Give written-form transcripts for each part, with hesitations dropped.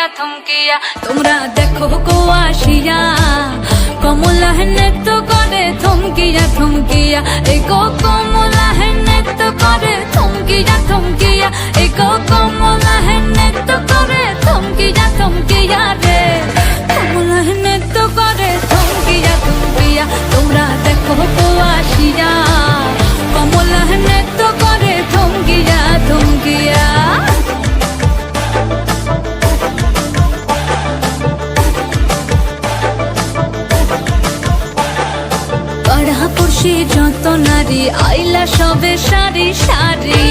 থমকিয়া থমকিয়া তোমরা দেখো গো আসিয়া কমলা নৃত্য করে থমকিয়া থমকিয়া এই গো কমলা নৃত্য করে থমকিয়া থমকিয়া এই গো কমলা নৃত্য করে থমকিয়া থমকিয়া রে কমলা নৃত্য করে থমকিয়া থমকিয়া তোমরা দেখো গো আসিয়া কমলা নৃত্য করে থমকিয়া থমকিয়া পড়াপড়শি যত নারী আইলা সবে সারি সারি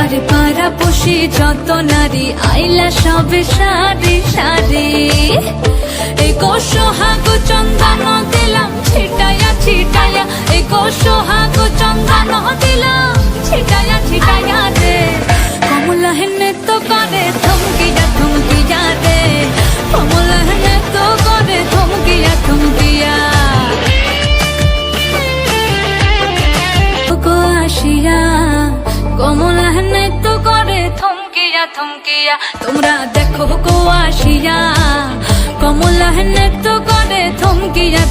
আরে পাড়াপড়শি যত নারী আইলা সবে সারি সারি এই গো সোহাগ চন্দন দিলাম ছিটায়া ছিটায়া এই গো সোহাগ চন্দন দিলাম ছিটায়া ছিটায়া রে কমলা নৃত্য করে থমকিয়া থমকিয়া রে কমলা নৃত্য করে থমকিয়া থমকিয়া গো আসিয়া কমলা নৃত্য করে থমকিয়া থমকিয়া তোমরা দেখো গো আসিয়া কমলা নৃত্য করে থমকিয়া